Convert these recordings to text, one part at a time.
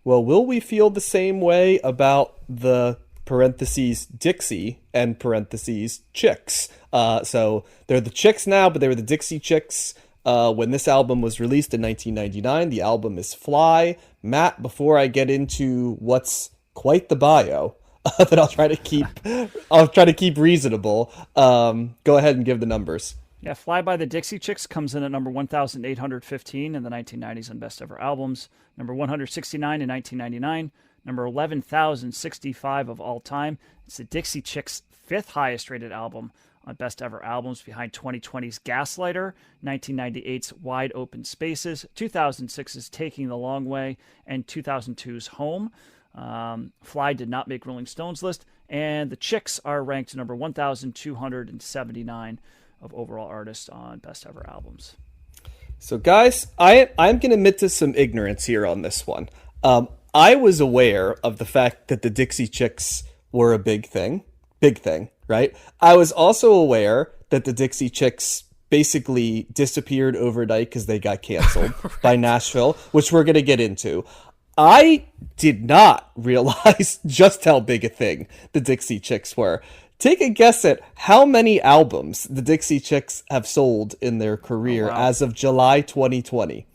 Well, will we feel the same way about the parentheses Dixie and parentheses Chicks? So they're the Chicks now, but they were the Dixie Chicks when this album was released in 1999. The album is Fly. Matt, before I get into what's quite the bio that I'll try to keep reasonable. Go ahead and give the numbers. Yeah, Fly by the Dixie Chicks comes in at number 1,815 in the 1990s on Best Ever Albums, number 169 in 1999, number 11,065 of all time. It's the Dixie Chicks' fifth highest rated album on Best Ever Albums, behind 2020's Gaslighter, 1998's Wide Open Spaces, 2006's Taking the Long Way, and 2002's Home. Fly did not make Rolling Stone's list, and the Chicks are ranked number 1,279 of overall artists on Best Ever Albums. So, guys, I'm going to admit to some ignorance here on this one. I was aware of the fact that the Dixie Chicks were a big thing, right? I was also aware that the Dixie Chicks basically disappeared overnight because they got canceled by Nashville, which we're going to get into. I did not realize just how big a thing the Dixie Chicks were. Take a guess at how many albums the Dixie Chicks have sold in their career as of July 2020.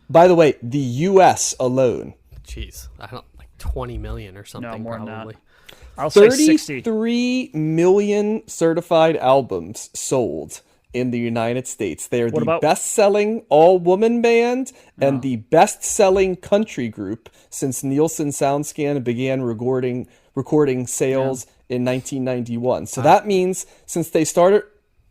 By the way, the U.S. alone. Jeez, I don't like 20 million or something. No, more probably. than that. I'll say 33 million certified albums sold in the United States. They are the best-selling all-woman band and the best-selling country group since Nielsen SoundScan began recording sales in 1991. So that means since they started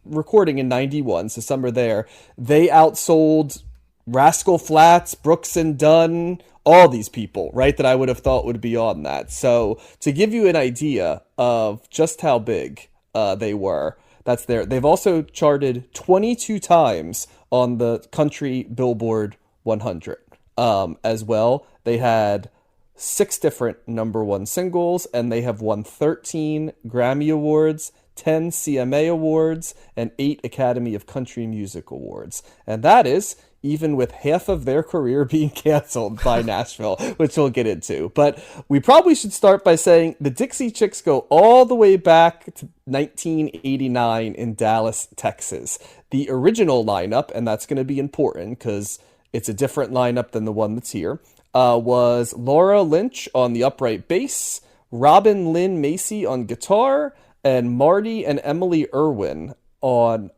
recording in 91, so some are there, they outsold Rascal Flatts, Brooks and Dunn, all these people, right, that I would have thought would be on that. So to give you an idea of just how big they were, that's there. They've also charted 22 times on the country Billboard 100 as well. They had 6 different number one singles, and they have won 13 Grammy Awards, 10 CMA Awards, and 8 Academy of Country Music Awards. And that is even with half of their career being canceled by Nashville, which we'll get into. But we probably should start by saying the Dixie Chicks go all the way back to 1989 in Dallas, Texas. The original lineup, and that's going to be important because it's a different lineup than the one that's here, was Laura Lynch on the upright bass, Robin Lynn Macy on guitar, and Marty and Emily Irwin on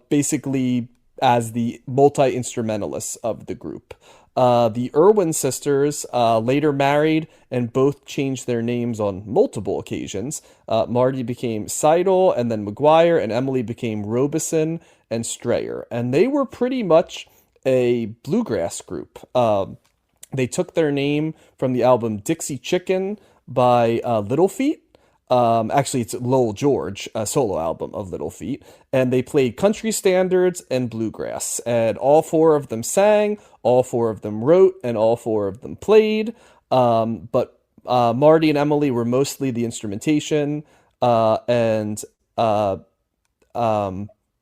basically as the multi-instrumentalists of the group. The Irwin sisters later married and both changed their names on multiple occasions. Marty became Seidel and then McGuire, and Emily became Robeson and Strayer. And they were pretty much a bluegrass group. They took their name from the album Dixie Chicken by Little Feat. Actually, it's Lowell George, a solo album of Little Feat. And they played country standards and bluegrass. And all 4 of them sang, all 4 of them wrote, and all 4 of them played. But Marty and Emily were mostly the instrumentation, and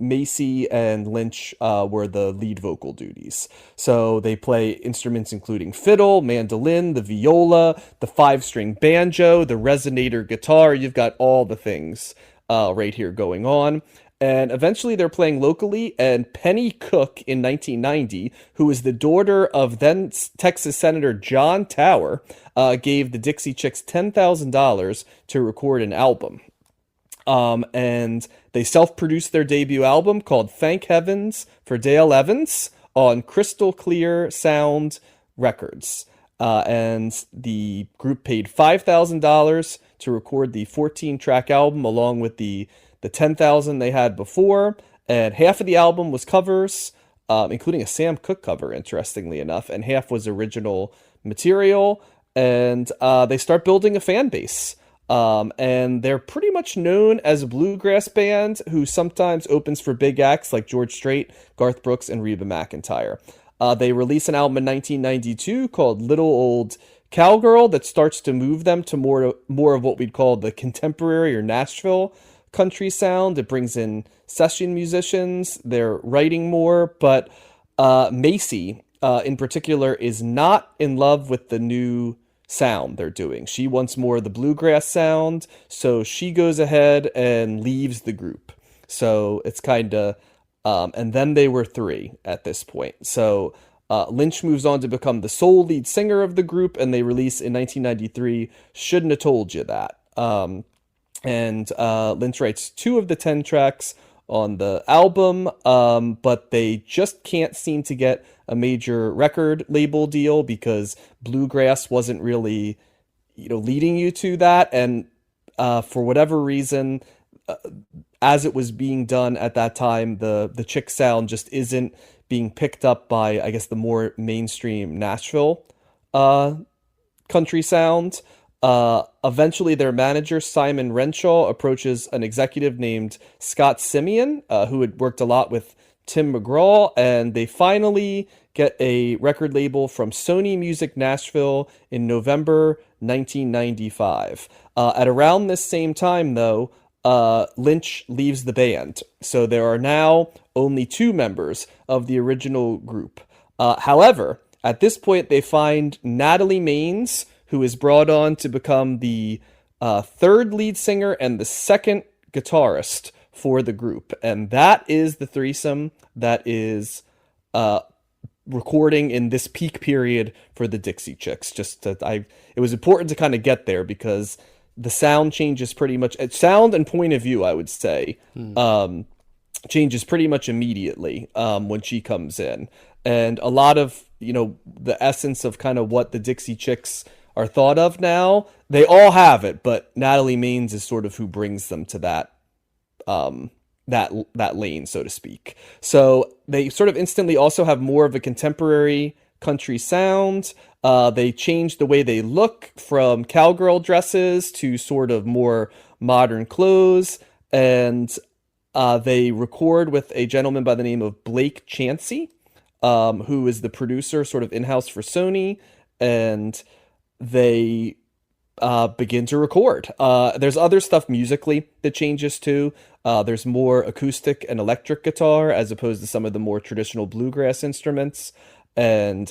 Macy and Lynch were the lead vocal duties. So they play instruments including fiddle, mandolin, the viola, the 5-string banjo, the resonator guitar. You've got all the things right here going on. And eventually they're playing locally, and Penny Cook in 1990, who is the daughter of then Texas Senator John Tower, gave the Dixie Chicks $10,000 to record an album. And they self-produced their debut album called Thank Heavens for Dale Evans on Crystal Clear Sound Records. And the group paid $5,000 to record the 14-track album along with the $10,000 they had before. And half of the album was covers, including a Sam Cooke cover, interestingly enough, and half was original material. And they start building a fan base. And they're pretty much known as a bluegrass band who sometimes opens for big acts like George Strait, Garth Brooks, and Reba McEntire. They release an album in 1992 called Little Old Cowgirl that starts to move them to more of what we'd call the contemporary or Nashville country sound. It brings in session musicians. They're writing more, but Macy in particular, is not in love with the new sound they're doing. She wants more of the bluegrass sound, so she goes ahead and leaves the group. So it's kind of, and then they were three at this point. So Lynch moves on to become the sole lead singer of the group, and they release in 1993, Shouldn't Have Told You That. And Lynch writes 2 of the 10 tracks on the album, but they just can't seem to get a major record label deal because bluegrass wasn't really, leading you to that. And for whatever reason, as it was being done at that time, the Chick sound just isn't being picked up by, I guess, the more mainstream Nashville country sound. Eventually, their manager, Simon Renshaw, approaches an executive named Scott Simeon, who had worked a lot with Tim McGraw, and they finally get a record label from Sony Music Nashville in November 1995. At around this same time, though, Lynch leaves the band, so there are now only 2 members of the original group. However, at this point, they find Natalie Maines, who is brought on to become the 3rd lead singer and the 2nd guitarist for the group. And that is the threesome that is recording in this peak period for the Dixie Chicks. It was important to kind of get there because the sound changes pretty much. Sound and point of view, I would say, changes pretty much immediately when she comes in. And a lot of, the essence of kind of what the Dixie Chicks are thought of now, they all have it, but Natalie Maines is sort of who brings them to that lane, so to speak. So they sort of instantly also have more of a contemporary country sound. They changed the way they look from cowgirl dresses to sort of more modern clothes, and they record with a gentleman by the name of Blake Chansey, who is the producer sort of in-house for Sony, and they begin to record. There's other stuff musically that changes too. There's more acoustic and electric guitar as opposed to some of the more traditional bluegrass instruments. And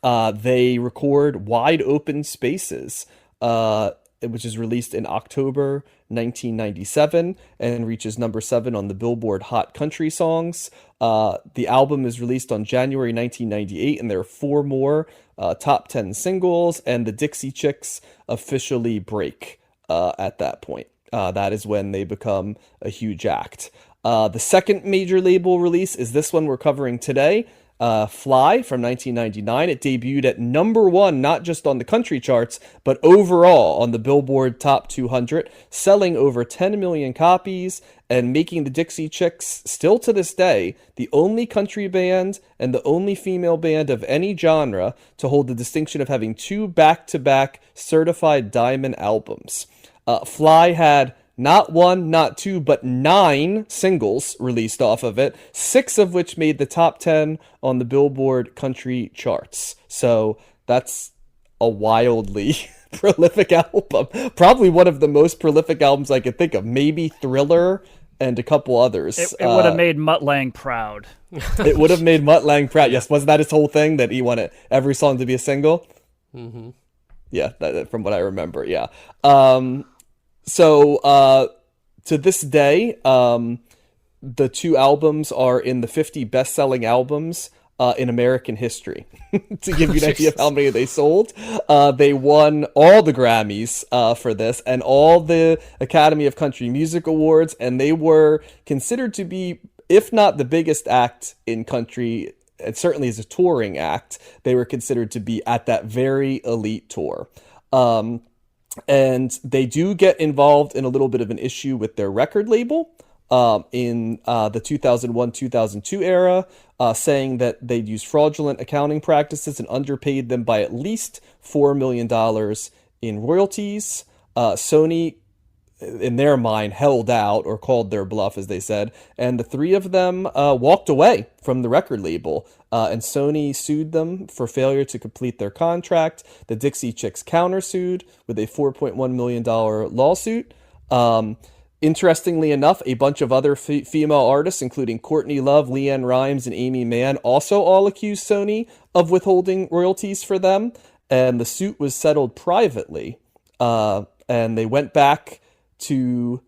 they record Wide Open Spaces, which is released in October 1997 and reaches number 7 on the Billboard Hot Country Songs. The album is released on January 1998, and there are 4 more top 10 singles, and the Dixie Chicks officially break at that point. That is when they become a huge act. The second major label release is this one we're covering today, Fly from 1999. It debuted at number 1, not just on the country charts, but overall on the Billboard Top 200, selling over 10 million copies and making the Dixie Chicks, still to this day, the only country band and the only female band of any genre to hold the distinction of having 2 back-to-back certified diamond albums. Fly had not 1, not 2, but 9 singles released off of it, 6 of which made the top 10 on the Billboard country charts. So that's a wildly prolific album. Probably one of the most prolific albums I could think of. Maybe Thriller and a couple others. It would have made Mutt Lange proud. It would have made Mutt Lange proud. Yes, wasn't that his whole thing, that he wanted every song to be a single? Mm-hmm. Yeah, from what I remember, yeah. So to this day, the 2 albums are in the 50 best-selling albums in American history. To give you an idea of how many they sold, they won all the Grammys for this and all the Academy of Country Music Awards, and they were considered to be, if not the biggest act in country, and certainly as a touring act, they were considered to be at that very elite tour. And they do get involved in a little bit of an issue with their record label in the 2001-2002 era, saying that they'd used fraudulent accounting practices and underpaid them by at least $4 million in royalties. Sony, in their mind, held out or called their bluff, as they said, and the 3 of them walked away from the record label, and Sony sued them for failure to complete their contract. The Dixie Chicks countersued with a $4.1 million lawsuit. Interestingly enough, a bunch of other female artists, including Courtney Love, Leanne Rimes, and Amy Mann, also all accused Sony of withholding royalties for them. And the suit was settled privately. And they went back to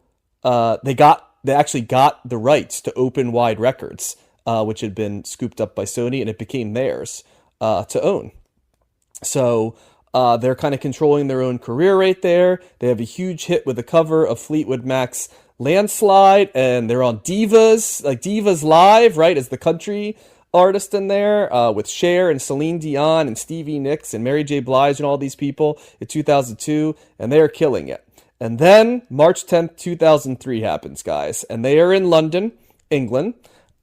they actually got the rights to Open Wide Records, which had been scooped up by Sony, and it became theirs to own. So they're kind of controlling their own career right there. They have a huge hit with the cover of Fleetwood Mac's Landslide, and they're on Divas, like Divas Live, right, as the country artist in there, with Cher and Celine Dion and Stevie Nicks and Mary J. Blige and all these people in 2002, and they are killing it. And then March 10th, 2003 happens, guys, and they are in London, England,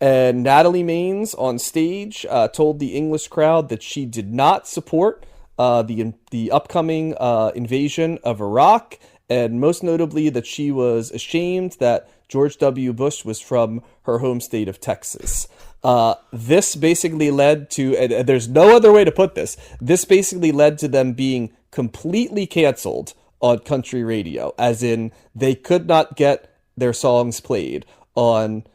and Natalie Maines on stage told the English crowd that she did not support the upcoming invasion of Iraq, and most notably that she was ashamed that George W. Bush was from her home state of Texas. This basically led to, and there's no other way to put this, this basically led to them being completely canceled on country radio, as in they could not get their songs played on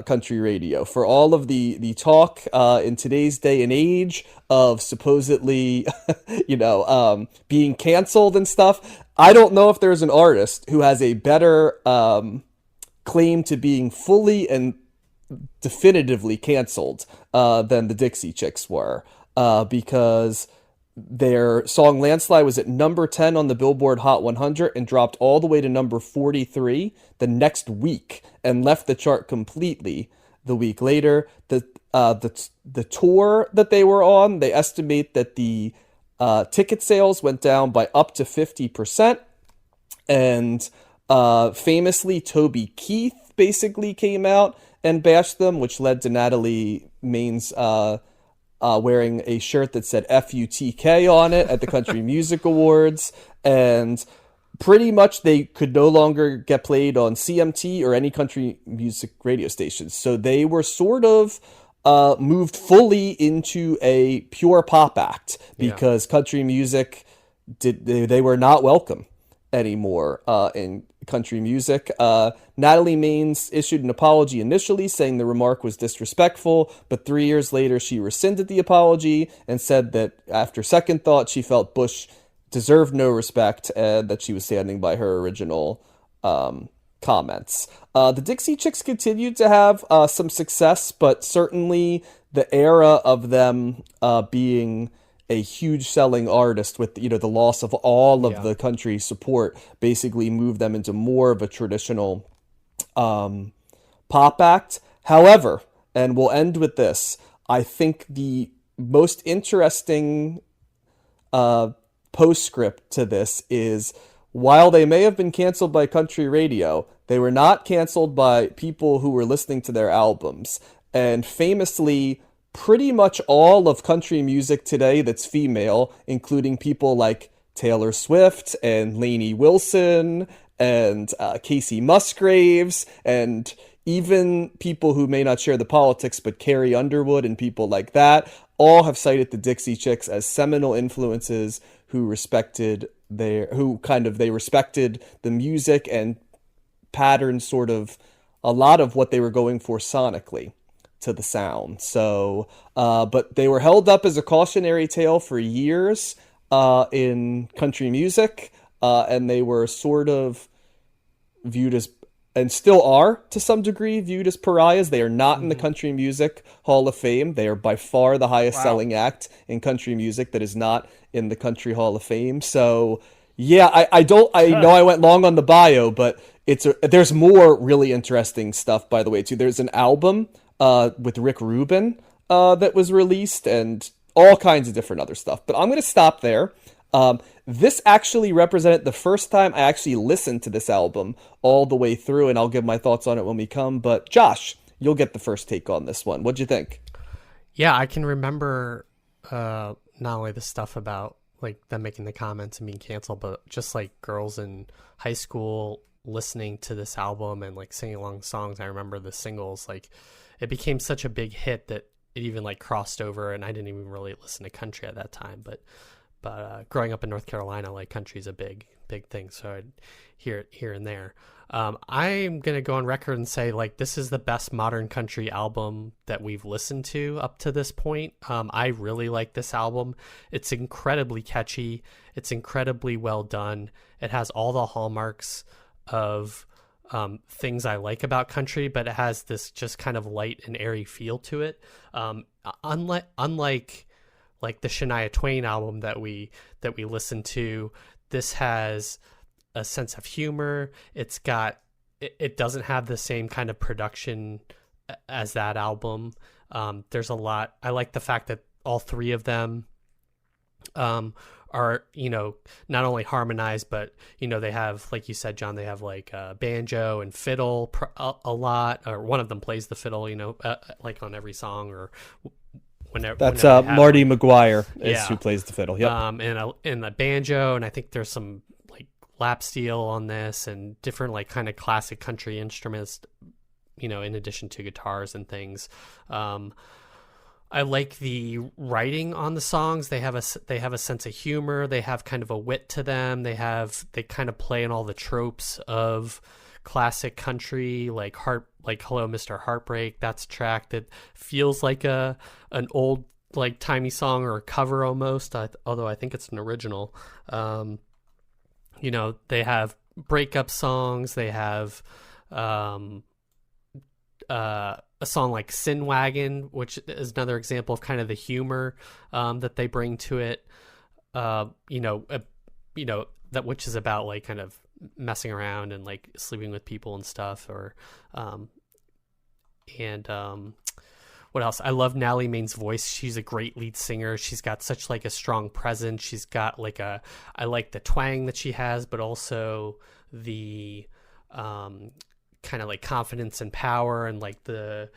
country radio for all of the talk in today's day and age of supposedly, being canceled and stuff. I don't know if there's an artist who has a better claim to being fully and definitively canceled than the Dixie Chicks were, because their song Landslide was at number 10 on the Billboard Hot 100 and dropped all the way to number 43 the next week and left the chart completely the week later. The tour that they were on, they estimate that the ticket sales went down by up to 50%. And famously, Toby Keith basically came out and bashed them, which led to Natalie Maines wearing a shirt that said FUTK on it at the Country Music Awards. And pretty much they could no longer get played on CMT or any country music radio stations. So they were sort of moved fully into a pure pop act because country music, they were not welcome anymore in country music. Natalie Maines issued an apology initially, saying the remark was disrespectful, but 3 years later she rescinded the apology and said that after second thought she felt Bush deserved no respect and that she was standing by her original comments. The Dixie Chicks continued to have some success, but certainly the era of them being a huge selling artist with, the loss of all of the country support basically moved them into more of a traditional pop act. However, and we'll end with this, I think the most interesting postscript to this is, while they may have been canceled by country radio, they were not canceled by people who were listening to their albums. And famously, pretty much all of country music today that's female, including people like Taylor Swift and Lainey Wilson and Casey Musgraves, and even people who may not share the politics, but Carrie Underwood and people like that, all have cited the Dixie Chicks as seminal influences who respected they respected the music and patterned sort of a lot of what they were going for sonically to the sound. So, but they were held up as a cautionary tale for years in country music, and they were sort of viewed as, and still are to some degree, viewed as pariahs. They are not in the Country Music Hall of Fame. They are by far the highest selling act in country music that is not in the Country Hall of Fame. So yeah, I know I went long on the bio, but there's more really interesting stuff, by the way, too. There's an album with Rick Rubin that was released, and all kinds of different other stuff. But I'm going to stop there. This actually represented the first time I actually listened to this album all the way through, and I'll give my thoughts on it when we come. But Josh, you'll get the first take on this one. What'd you think? Yeah, I can remember not only the stuff about like them making the comments and being canceled, but just like girls in high school listening to this album and like singing along songs. I remember the singles, like it became such a big hit that it even like crossed over, and I didn't even really listen to country at that time, but growing up in North Carolina, like country's a big thing, so I'd hear it here and there. I'm gonna go on record and say like this is the best modern country album that we've listened to up to this point. I really like this album. It's incredibly catchy. It's incredibly well done. It has all the hallmarks of things I like about country, but it has this just kind of light and airy feel to it. Unlike like the Shania Twain album that we listened to, this has a sense of humor. It doesn't have the same kind of production as that album. There's a lot. I like the fact that all three of them are, not only harmonized, but, they have, like you said, John, they have like banjo and fiddle a lot, or one of them plays the fiddle, like on every song or whenever. That's Marty McGuire is who plays the fiddle. Yep. And the banjo, and I think there's some like lap steel on this and different like kind of classic country instruments, in addition to guitars and things. I like the writing on the songs. They have a sense of humor. They have kind of a wit to them. They kind of play in all the tropes of classic country, like Hello, Mr. Heartbreak. That's a track that feels like an old like timey song or a cover almost. Although I think it's an original. They have breakup songs. They have a song like Sin Wagon, which is another example of kind of the humor that they bring to it. That which is about like kind of messing around and like sleeping with people and stuff. Or what else? I love Natalie Maine's voice. She's a great lead singer. She's got such like a strong presence. She's got like I like the twang that she has, but also the kind of like confidence and power, and like the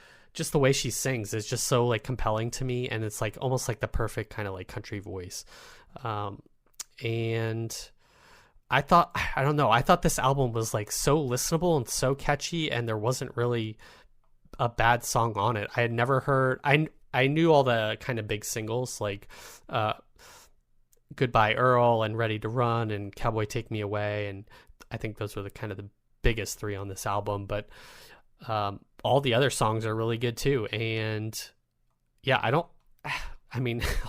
way she sings is just so like compelling to me, and it's like almost like the perfect kind of like country voice. And I thought this album was like so listenable and so catchy, and there wasn't really a bad song on it. I had never heard, I knew all the kind of big singles like Goodbye Earl and Ready to Run and Cowboy Take Me Away, and I think those were the kind of the biggest three on this album, but all the other songs are really good too. And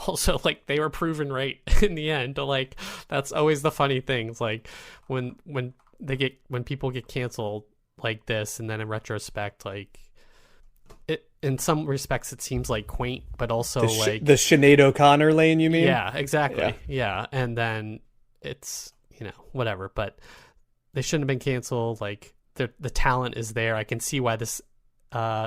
also like they were proven right in the end. Like that's always the funny things, like when people get canceled like this, and then in retrospect, like it, in some respects it seems like quaint, but also like the Sinead O'Connor lane, you mean? Yeah, exactly. Yeah. And then it's, whatever, but they shouldn't have been canceled. Like the talent is there. I can see why this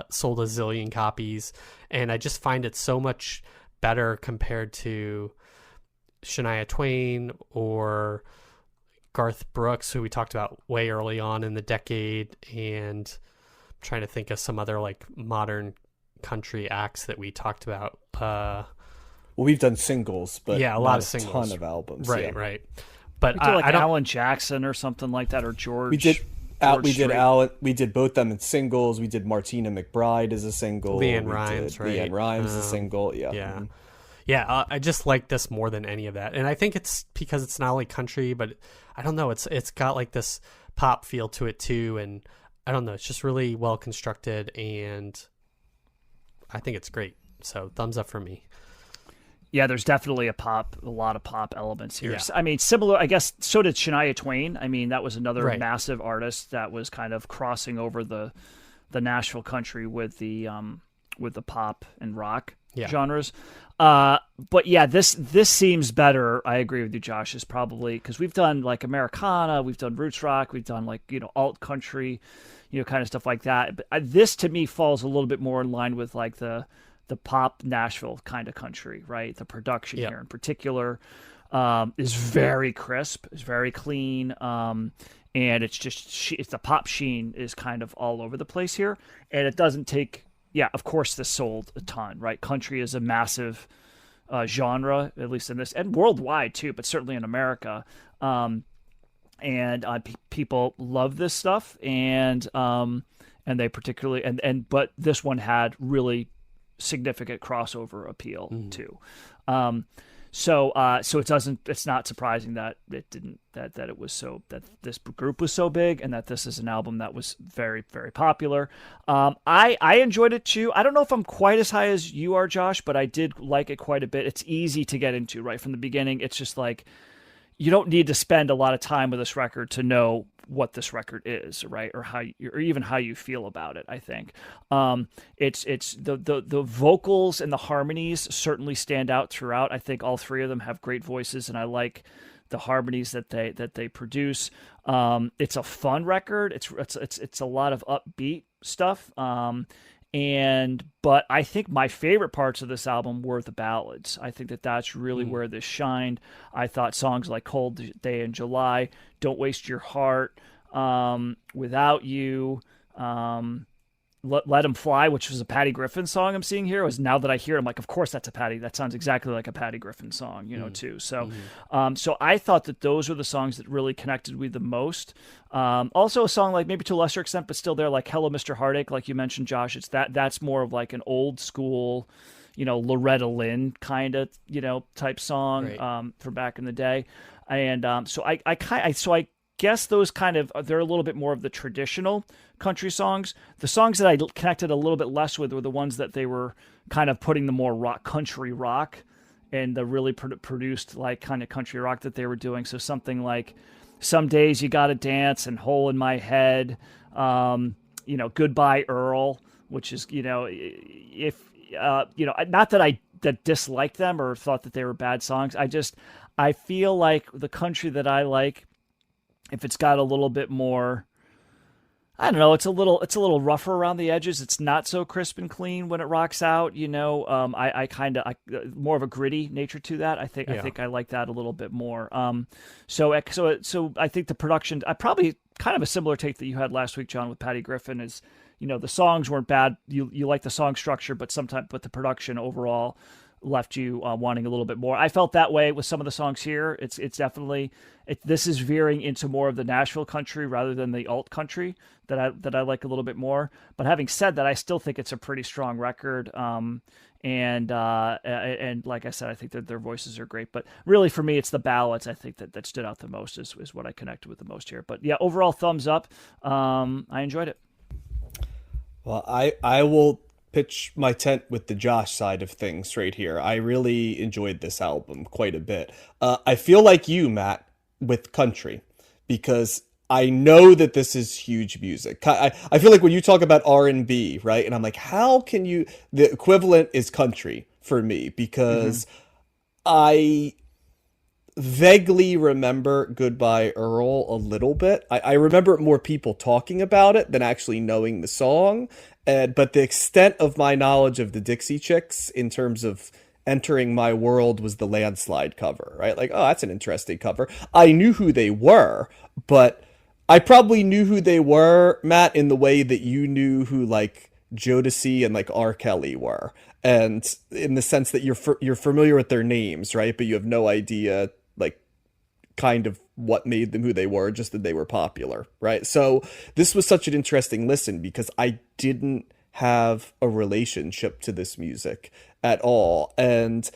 sold a zillion copies, and I just find it so much better compared to Shania Twain or Garth Brooks, who we talked about way early on in the decade, and I'm trying to think of some other like modern country acts that we talked about. Well, we've done singles, but a lot of singles, ton of albums, right. But we did like Alan Jackson or something like that, or George. We did both them in singles. We did Martina McBride as a single. Leanne Rimes, right? Leanne Rimes as a single. Yeah. I just like this more than any of that, and I think it's because it's not only country, but I don't know. It's got like this pop feel to it too, and I don't know. It's just really well constructed, and I think it's great. So thumbs up for me. Yeah, there's definitely a lot of pop elements here. Yeah. I mean, similar, I guess, so did Shania Twain. I mean, that was another massive artist that was kind of crossing over the Nashville country with the pop and rock genres. But yeah, this seems better. I agree with you, Josh. Is probably because we've done like Americana, we've done roots rock, we've done like alt country, kind of stuff like that. But this to me falls a little bit more in line with like the pop Nashville kind of country, right? The production here in particular is very crisp, is very clean, and it's just it's the pop sheen is kind of all over the place here, and it doesn't take. Yeah, of course, this sold a ton, right? Country is a massive genre, at least in this, and worldwide too, but certainly in America. People love this stuff, and they particularly but this one had really significant crossover appeal too. So it's not surprising that this group was so big, and that this is an album that was very, very popular. I enjoyed it too. I don't know if I'm quite as high as you are, Josh, but I did like it quite a bit. It's easy to get into right from the beginning. It's just like, you don't need to spend a lot of time with this record to know what this record is, right? Or even how you feel about it. I think it's the vocals and the harmonies certainly stand out throughout. I think all three of them have great voices, and I like the harmonies that they produce. It's a fun record. It's a lot of upbeat stuff. But I think my favorite parts of this album were the ballads. I think that's really where this shined. I thought songs like Cold Day in July, Don't Waste Your Heart, Without You, Let 'Em Fly, which was a Patty Griffin song I'm seeing here, was, now that I hear it, I'm like, of course that's a Patty. That sounds exactly like a Patty Griffin song, too. So, so I thought that those were the songs that really connected with the most. Also a song, like, maybe to a lesser extent, but still there, like Hello, Mr. Heartache, like you mentioned, Josh. That's more of like an old school, Loretta Lynn kind of, type song, right, from back in the day. And so I guess those they're a little bit more of the traditional country songs. The songs that I connected a little bit less with were the ones that they were kind of putting the more country rock and the really produced like kind of country rock that they were doing. So something like Some Days You Gotta Dance and Hole in My Head, Goodbye Earl, which is, not that I disliked them or thought that they were bad songs. I feel like the country that I like, if it's got a little bit more, I don't know, it's a little rougher around the edges. It's not so crisp and clean when it rocks out. I more of a gritty nature to that. I think I like that a little bit more. So I think the production, I probably kind of a similar take that you had last week, John, with Patty Griffin, is, the songs weren't bad. You like the song structure, but the production overall left you wanting a little bit more. I felt that way with some of the songs here. It's definitely, this is veering into more of the Nashville country rather than the alt country that I like a little bit more. But having said that, I still think it's a pretty strong record. And like I said, I think that their voices are great. But really, for me, it's the ballads, I think, that stood out the most, is what I connected with the most here. But yeah, overall, thumbs up. I enjoyed it. Well, I will pitch my tent with the Josh side of things right here. I really enjoyed this album quite a bit. I feel like you, Matt, with country, because I know that this is huge music. I feel like when you talk about R&B, right, and I'm like, how can you, the equivalent is country for me, because I vaguely remember Goodbye Earl a little bit. I remember more people talking about it than actually knowing the song. But the extent of my knowledge of the Dixie Chicks in terms of entering my world was the Landslide cover, right? Like, oh, that's an interesting cover. I knew who they were, but I probably knew who they were, Matt, in the way that you knew who, like, Jodeci and, like, R. Kelly were. And in the sense that you're familiar with their names, right? But you have no idea, like, kind of what made them who they were, just that they were popular, right? So this was such an interesting listen because I didn't have a relationship to this music at all. And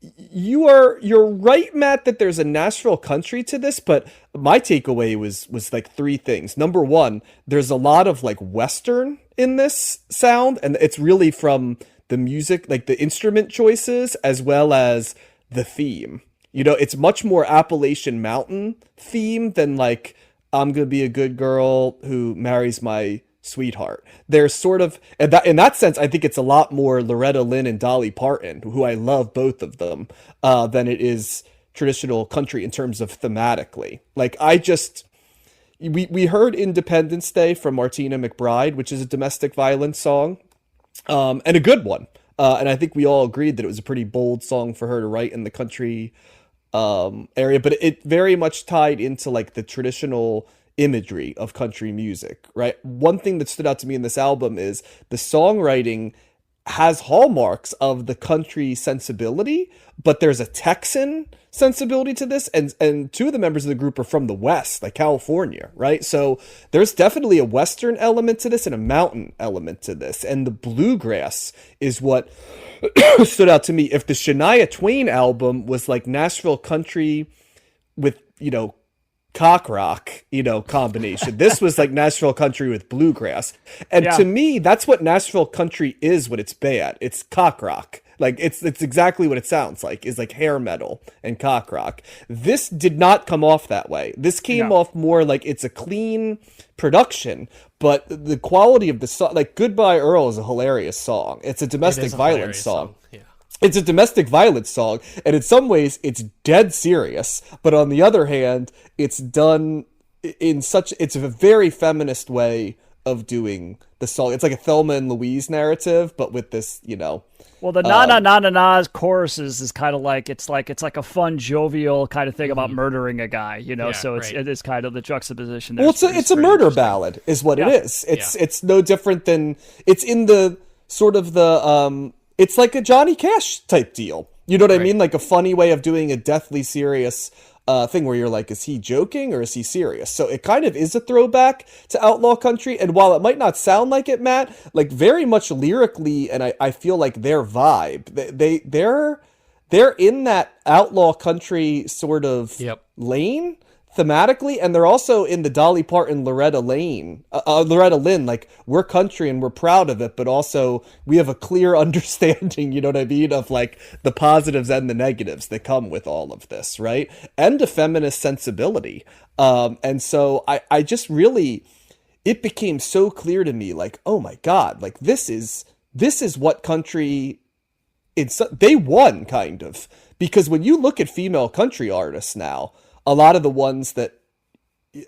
you're right, Matt, that there's a Nashville country to this, but my takeaway was like three things. Number one, there's a lot of like Western in this sound, and it's really from the music, like the instrument choices, as well as the theme. It's much more Appalachian Mountain theme than like, I'm going to be a good girl who marries my sweetheart. There's sort of, in that sense, I think it's a lot more Loretta Lynn and Dolly Parton, who I love both of them, than it is traditional country in terms of thematically. Like, we heard Independence Day from Martina McBride, which is a domestic violence song, and a good one. And I think we all agreed that it was a pretty bold song for her to write in the country area, but it very much tied into like the traditional imagery of country music, right? One thing that stood out to me in this album is the songwriting has hallmarks of the country sensibility, but there's a Texan sensibility to this, and two of the members of the group are from the West, like California, right? So there's definitely a Western element to this and a mountain element to this, and the bluegrass is what stood out to me. If the Shania Twain album was like Nashville country with, you know, cock rock, you know, combination, this was like Nashville country with bluegrass. And to me, that's what Nashville country is when it's bad. It's cock rock. Like it's exactly what it sounds like, is like hair metal and cock rock. This did not come off that way. This came off more like it's a clean production, but the quality of the song, like Goodbye Earl is a hilarious song. It's a domestic violence song. Yeah. It's a domestic violence song, and in some ways it's dead serious, but on the other hand, it's done in such, it's a very feminist way of doing the song. It's like a Thelma and Louise narrative, but with this, you know. Well, the na na na na na's choruses is kind of like it's like a fun, jovial kind of thing about murdering a guy, you know. So it is kind of the juxtaposition there. Well, it's a murder ballad, is what it is. It's no different than, it's in the sort of the it's like a Johnny Cash type deal. You know what I mean? Like a funny way of doing a deathly serious thing where you're like, is he joking or is he serious? So it kind of is a throwback to outlaw country. And while it might not sound like it, Matt, like very much lyrically, and I feel like their vibe, they're in that outlaw country sort of lane thematically, and they're also in the Dolly Parton, Loretta Lynn, like we're country and we're proud of it, but also we have a clear understanding, you know what I mean, of like the positives and the negatives that come with all of this, right? And a feminist sensibility. And so I just really, it became so clear to me, like, oh my God, like this is what country, they won kind of, because when you look at female country artists now, a lot of the ones that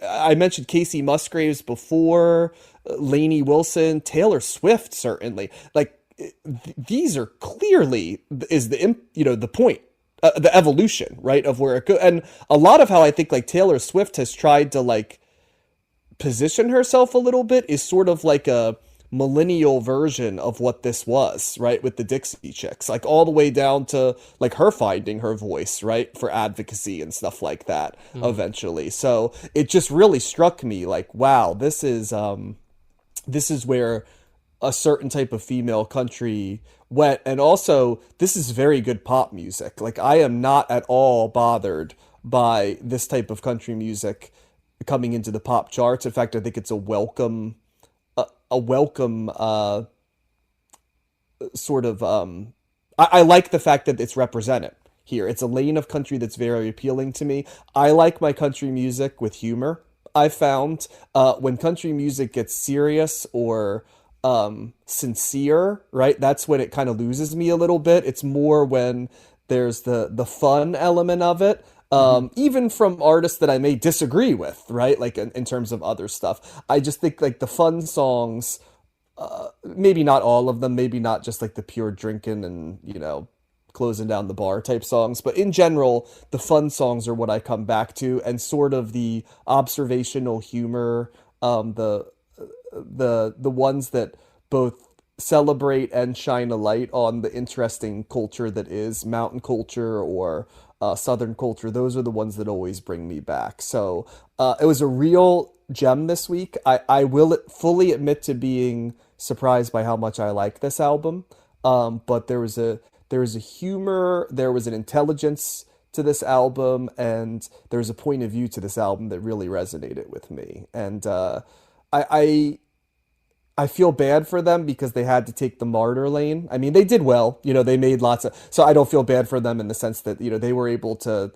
I mentioned, Casey Musgraves before, Lainey Wilson, Taylor Swift, certainly, like these are clearly is the, you know, the point, the evolution, right, of where it goes. And a lot of how I think like Taylor Swift has tried to like position herself a little bit is sort of like a millennial version of what this was, right, with the Dixie Chicks, like all the way down to like her finding her voice, right, for advocacy and stuff like that eventually. So it just really struck me like, wow, this is where a certain type of female country went. And also this is very good pop music. Like I am not at all bothered by this type of country music coming into the pop charts. In fact, I think it's a welcome sort of I like the fact that it's represented here. It's a lane of country that's very appealing to me. I like my country music with humor. I found when country music gets serious or sincere, right, that's when it kind of loses me a little bit. It's more when there's the fun element of it. Even from artists that I may disagree with, right? Like in terms of other stuff. I just think like the fun songs, maybe not all of them, maybe not just like the pure drinking and, you know, closing down the bar type songs, but in general, the fun songs are what I come back to, and sort of the observational humor, the ones that both celebrate and shine a light on the interesting culture that is mountain culture or Southern culture. Those are the ones that always bring me back. So it was a real gem this week. I will fully admit to being surprised by how much I like this album. But there was a humor, there was an intelligence to this album, and there's a point of view to this album that really resonated with me. And I feel bad for them because they had to take the martyr lane. I mean, they did well, you know, they made lots of, so I don't feel bad for them in the sense that, you know, they were able to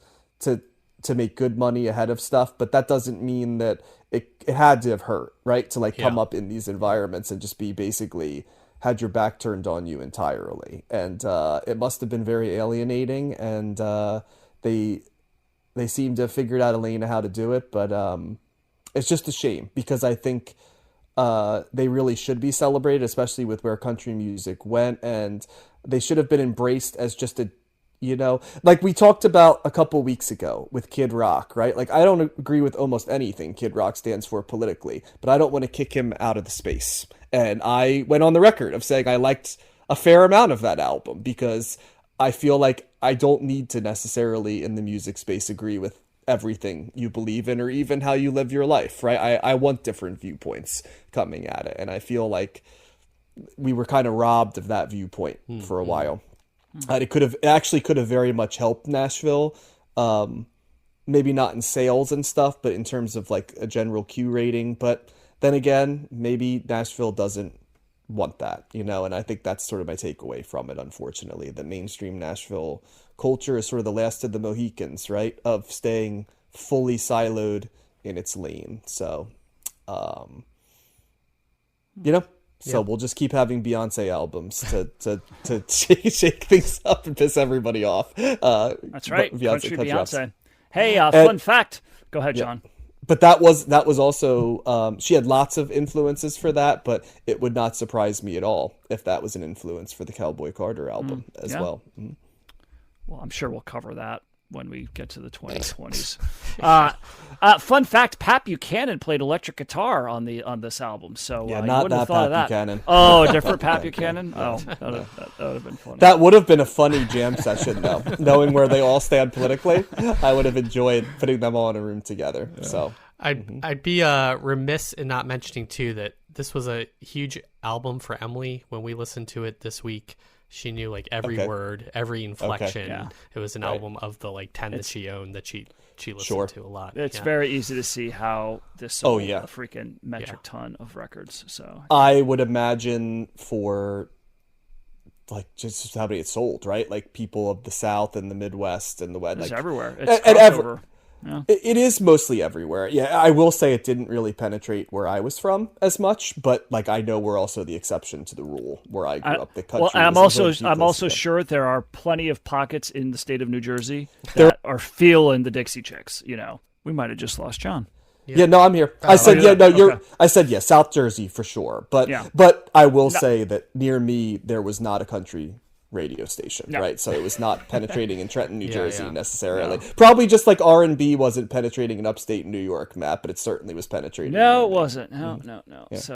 make good money ahead of stuff, but that doesn't mean that it had to have hurt, right? To like come up in these environments and just be basically had your back turned on you entirely. And it must have been very alienating, and they seem to have figured out a lane of how to do it, but it's just a shame because I think they really should be celebrated, especially with where country music went, and they should have been embraced as just a, you know, like we talked about a couple weeks ago with Kid Rock, right? Like I don't agree with almost anything Kid Rock stands for politically, but I don't want to kick him out of the space. And I went on the record of saying I liked a fair amount of that album, because I feel like I don't need to necessarily in the music space agree with everything you believe in or even how you live your life, right? I want different viewpoints coming at it, and I feel like we were kind of robbed of that viewpoint for a while. And it could have very much helped Nashville, maybe not in sales and stuff, but in terms of like a general Q rating. But then again, maybe Nashville doesn't want that, and I think that's sort of my takeaway from it. Unfortunately, the mainstream Nashville culture is sort of the last of the Mohicans, right, of staying fully siloed in its lane. So so we'll just keep having Beyonce albums to shake things up and piss everybody off. That's right, country Beyonce. Hey, fun fact. Go ahead, John. But that was also she had lots of influences for that, but it would not surprise me at all if that was an influence for the Cowboy Carter album as well. Well, I'm sure we'll cover that when we get to the 2020s. Fun fact: Pat Buchanan played electric guitar on this album. So not you wouldn't that have thought Pat of that. Buchanan. Oh, different Pat Buchanan. Oh, that would have been funny. That would have been a funny jam session, though. Knowing where they all stand politically, I would have enjoyed putting them all in a room together. Yeah. So I'd be remiss in not mentioning too that this was a huge album for Emily. When we listened to it this week, she knew like every word, every inflection. Okay. Yeah. It was an album of the like 10 that she owned that she listened to a lot. It's very easy to see how this sold a freaking metric ton of records. So I would imagine for like just how many it sold, right? Like people of the South and the Midwest and the West. It's like, everywhere. It's Yeah. It is mostly everywhere. Yeah, I will say it didn't really penetrate where I was from as much, but like I know we're also the exception to the rule where I grew up. The country. Well, I'm also sure there are plenty of pockets in the state of New Jersey that are feeling the Dixie Chicks. We might have just lost John. Yeah, no, I'm here. I said I said South Jersey for sure, but I will say that near me there was not a country radio station, right? So it was not penetrating in Trenton, New Jersey necessarily. Probably just like R&B wasn't penetrating in upstate New York, Matt, but it certainly was penetrating. No, it wasn't. No. Yeah. So